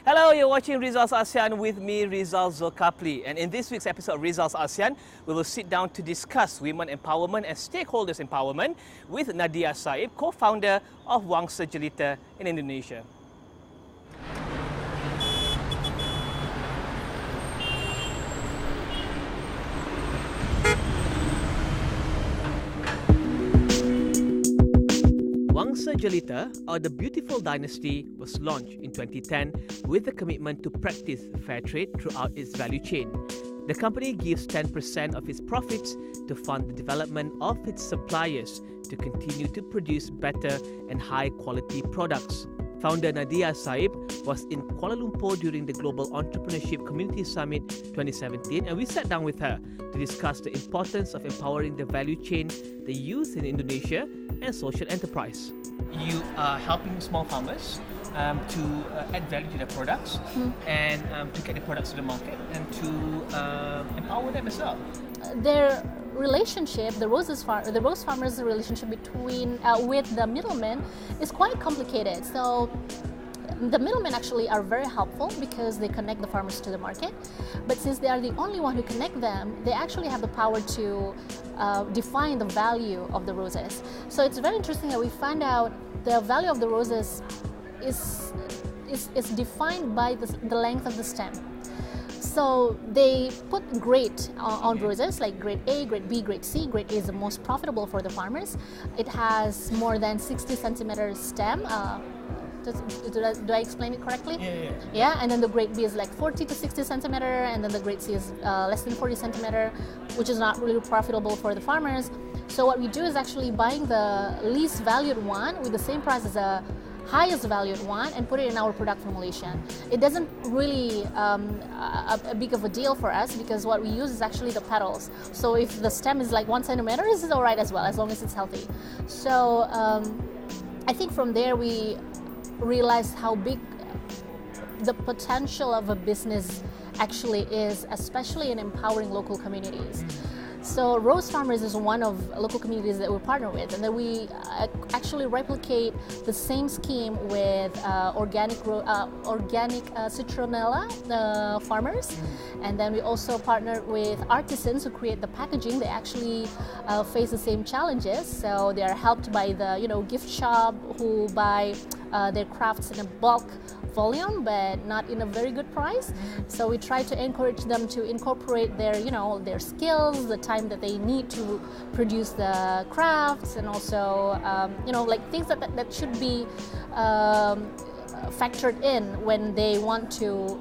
Hello, you're watching Rizal's ASEAN with me, Rizal Zulkapli. And in this week's episode of Rizal's ASEAN, we will sit down to discuss women empowerment and stakeholders empowerment with Nadia Saib, co-founder of Wangsa Jelita in Indonesia. Wangsa Jelita, or the Beautiful Dynasty, was launched in 2010 with a commitment to practice fair trade throughout its value chain. The company gives 10% of its profits to fund the development of its suppliers to continue to produce better and high-quality products. Founder Nadia Saib was in Kuala Lumpur during the Global Entrepreneurship Community Summit 2017, and we sat down with her to discuss the importance of empowering the value chain, the youth in Indonesia, and social enterprise. You are helping small farmers to add value to their products and to get the products to the market and to empower them as well. Their relationship, the rose farmers' relationship between with the middlemen is quite complicated. So the middlemen actually are very helpful because they connect the farmers to the market. But since they are the only one who connect them, they actually have the power to define the value of the roses. So it's very interesting that we find out the value of the roses is defined by the length of the stem. So they put grade on roses, like grade A, grade B, grade C. Grade A is the most profitable for the farmers. It has more than 60 centimeters stem. Do I explain it correctly? Yeah, and then the grade B is like 40 to 60 centimeter, and then the grade C is less than 40 centimeter, which is not really profitable for the farmers. So what we do is actually buying the least valued one with the same price as the highest valued one and put it in our product formulation. It doesn't really a big of a deal for us because what we use is actually the petals. So if the stem is like 1 centimeter, this is alright as well, as long as it's healthy. So I think from there we realized how big the potential of a business actually is, especially in empowering local communities. So Rose Farmers is one of local communities that we partner with, and then we actually replicate the same scheme with organic citronella farmers, and then we also partner with artisans who create the packaging. They actually face the same challenges, so they are helped by the gift shop who buy their crafts in a bulk volume but not in a very good price. So we try to encourage them to incorporate their their skills, the time that they need to produce the crafts, and also like things that should be factored in when they want to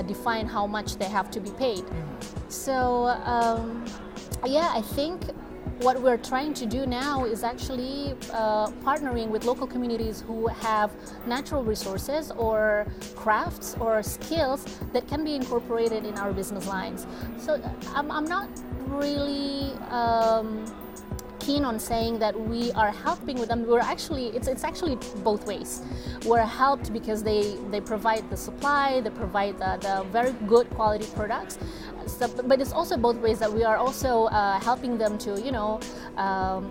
define how much they have to be paid. So I think what we're trying to do now is actually partnering with local communities who have natural resources or crafts or skills that can be incorporated in our business lines. So I'm not really keen on saying that we are helping with them. We're actually, it's actually both ways. We're helped because they provide the supply, they provide the very good quality products. So, but it's also both ways that we are also helping them to,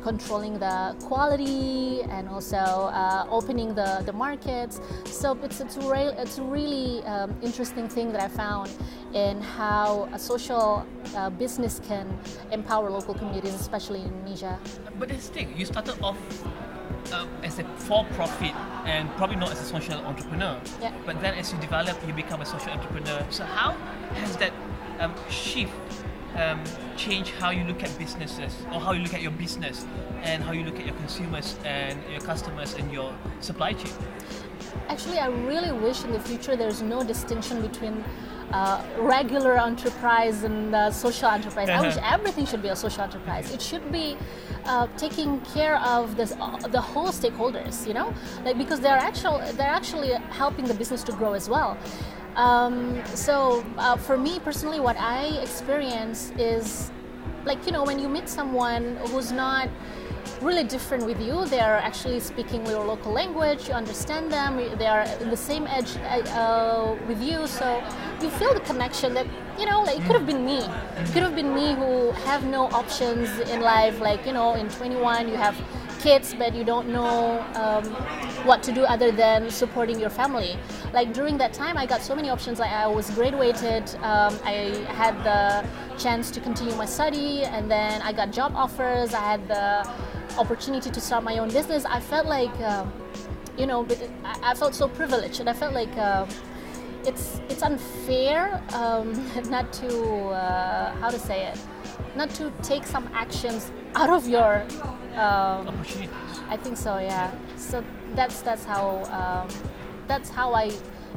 controlling the quality and also opening the markets. So it's a really interesting thing that I found in how a social business can empower local communities, especially in Indonesia. But this thing, you started off as a for-profit and probably not as a social entrepreneur. Yeah. But then as you develop, you become a social entrepreneur. So how has that shift change how you look at businesses, or how you look at your business, and how you look at your consumers and your customers and your supply chain? Actually, I really wish in the future there's no distinction between regular enterprise and social enterprise. I wish everything should be a social enterprise. It should be taking care of the whole stakeholders, because they're actually helping the business to grow as well. So for me personally, what I experience is when you meet someone who's not really different with you, they are actually speaking your local language, you understand them, they are in the same edge with you, so you feel the connection that, it could have been me. It could have been me who have no options in life, in 21 you have kids, but you don't know what to do other than supporting your family. Like during that time, I got so many options. Like I was graduated, I had the chance to continue my study, and then I got job offers. I had the opportunity to start my own business. I felt like, I felt so privileged, and I felt like it's unfair not to how to say it, not to take some actions out of your Opportunities. I think so, yeah. So that's how I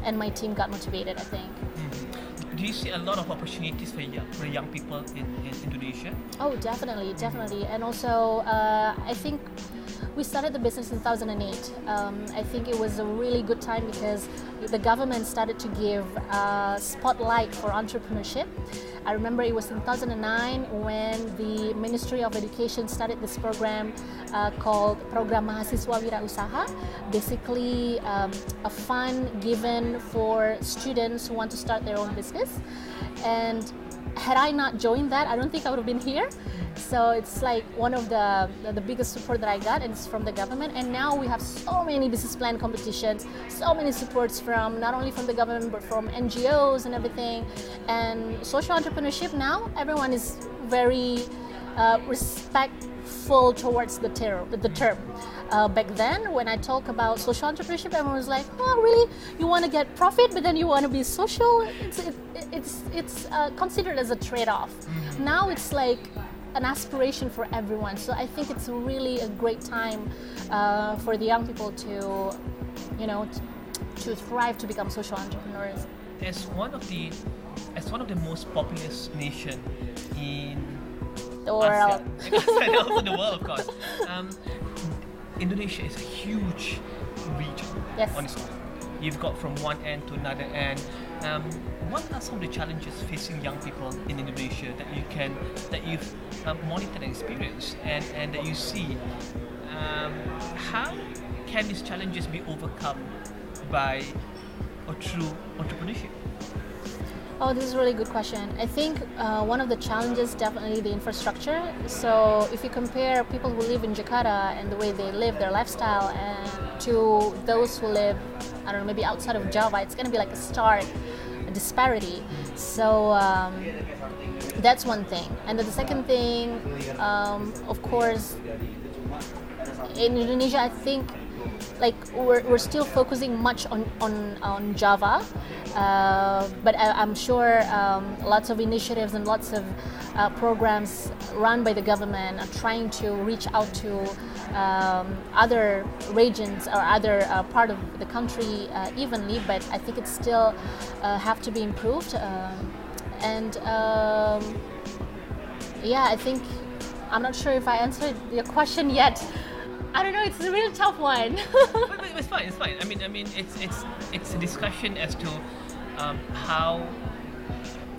and my team got motivated, I think. Do you see a lot of opportunities for young people in Indonesia? Oh, definitely. And also, I think we started the business in 2008. I think it was a really good time because the government started to give a spotlight for entrepreneurship. I remember it was in 2009 when the Ministry of Education started this program called Program Mahasiswa Wirausaha, basically a fund given for students who want to start their own business. And had I not joined that, I don't think I would have been here. So it's like one of the biggest support that I got, and it's from the government. And now we have so many business plan competitions, so many supports from not only from the government but from NGOs and everything. And social entrepreneurship now, everyone is very respectful towards the term. Back then, when I talk about social entrepreneurship, everyone was like, "Oh, really? You want to get profit, but then you want to be social?" It's considered as a trade-off. Now it's like an aspiration for everyone. So I think it's really a great time for the young people to, to thrive, to become social entrepreneurs. As one of the most populous nation in The world. ASEAN, and also the world, of course. Indonesia is a huge region. Yes. On its own. You've got from one end to another end. What are some of the challenges facing young people in Indonesia that you've monitored and experienced, and that you see? How can these challenges be overcome by or through entrepreneurship? Oh, this is a really good question. I think one of the challenges definitely the infrastructure. So if you compare people who live in Jakarta and the way they live, their lifestyle, and to those who live, I don't know, maybe outside of Java, it's going to be like a disparity. So that's one thing. And then the second thing, of course, in Indonesia, I think like we're still focusing much on Java, but I'm sure lots of initiatives and lots of programs run by the government are trying to reach out to other regions or other part of the country evenly, but I think it still have to be improved. I think I'm not sure if I answered your question yet. I don't know. It's a really tough one. but it's fine. It's fine. I mean, it's a discussion as to how,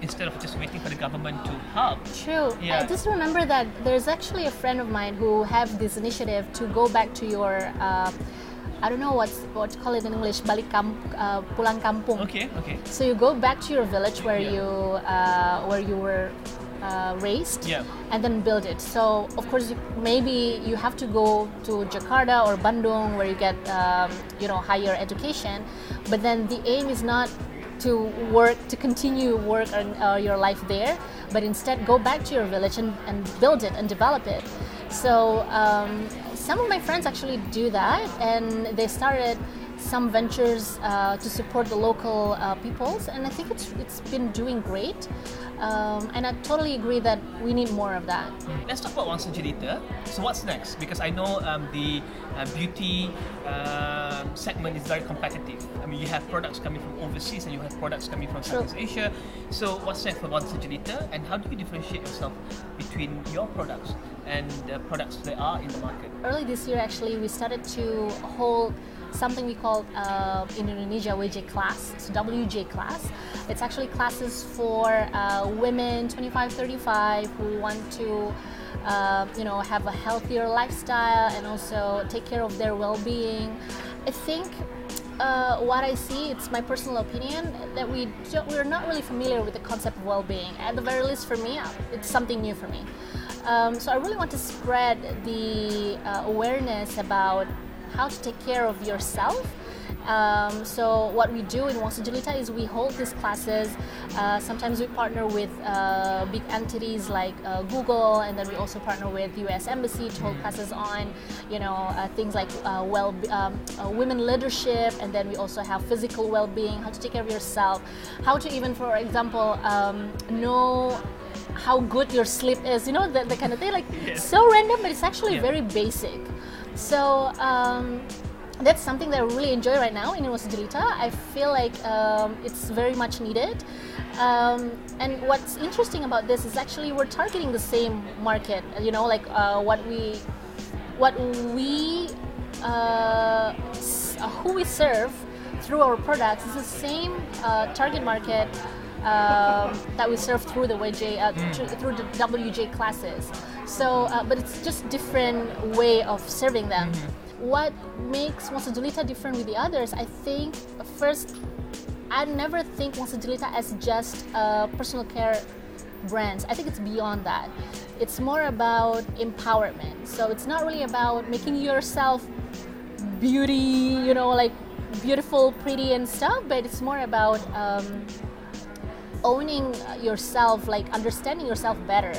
instead of just waiting for the government to help. True. Yeah. I just remember that there's actually a friend of mine who have this initiative to go back to your. I don't know what to call it in English. Pulang kampung. Okay. So you go back to your village where you were raised, and then build it. So of course maybe you have to go to Jakarta or Bandung where you get higher education, but then the aim is not to continue work your life there, but instead go back to your village and build it and develop it. So some of my friends actually do that, and they started some ventures to support the local peoples, and I think it's been doing great. And I totally agree that we need more of that. Let's talk about Wangsa Jelita. So what's next? Because I know the beauty segment is very competitive. I mean, you have products coming from overseas and you have products coming from Southeast Asia. So what's next for Wangsa Jelita, and how do you differentiate yourself between your products and the products that are in the market? Early this year, actually, we started to hold something we call in Indonesia WJ class. It's WJ class. It's actually classes for women 25-35 who want to have a healthier lifestyle and also take care of their well-being. I think what I see, it's my personal opinion, that we're not really familiar with the concept of well-being. At the very least for me, it's something new for me. So I really want to spread the awareness about how to take care of yourself. So what we do in Wangsa Jelita is we hold these classes. Sometimes we partner with big entities like Google, and then we also partner with US Embassy to hold classes on, things like women leadership, and then we also have physical well-being, how to take care of yourself, how to even, for example, know how good your sleep is, the kind of thing, like so random, but it's actually very basic. So that's something that I really enjoy right now in Wangsa Jelita. I feel like it's very much needed. And what's interesting about this is actually we're targeting the same market. Who we serve through our products is the same target market that we serve through the through the WJ classes. So, but it's just different way of serving them. What makes Wangsa Jelita different with the others? I think first, I never think Wangsa Jelita as just personal care brands. I think it's beyond that. It's more about empowerment. So it's not really about making yourself beauty, like beautiful, pretty and stuff, but it's more about owning yourself, like understanding yourself better.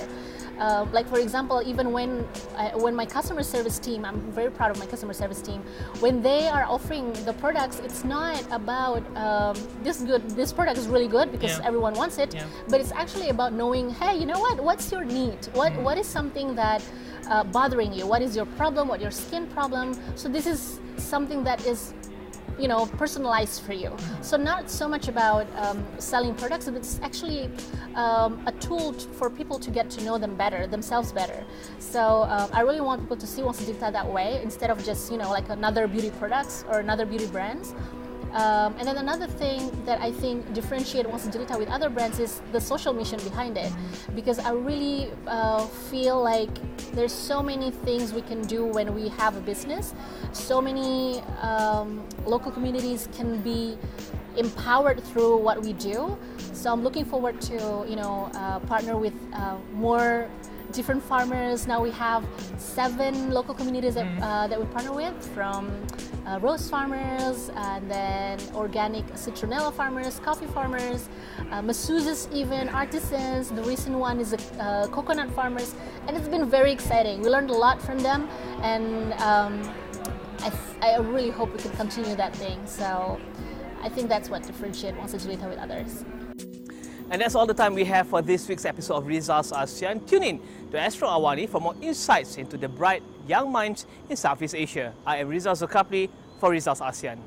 Like for example, even when my customer service team, I'm very proud of my customer service team, when they are offering the products, it's not about this product is really good because everyone wants it, but it's actually about knowing, hey, you know what's your need? What is something that bothering you? What is your problem? What your skin problem? So this is something that is personalized for you. So not so much about selling products, but it's actually a tool for people to get to know themselves better. So I really want people to see Wangsa Jelita that way, instead of just like another beauty products or another beauty brands. And then another thing that I think differentiate Wangsa Jelita with other brands is the social mission behind it, because I really feel like there's so many things we can do when we have a business. So many local communities can be empowered through what we do. So I'm looking forward to partner with more different farmers. Now we have 7 local communities that we partner with, from rose farmers, and then organic citronella farmers, coffee farmers, masuzas, even artisans. The recent one is coconut farmers, and it's been very exciting. We learned a lot from them, and I really hope we can continue that thing. So I think that's what differentiates Wangsa Jelita with others. And that's all the time we have for this week's episode of Rizal's ASEAN. Tune in to Astro Awani for more insights into the bright young minds in Southeast Asia. I am Rizal Zulkifli for Rizal's ASEAN.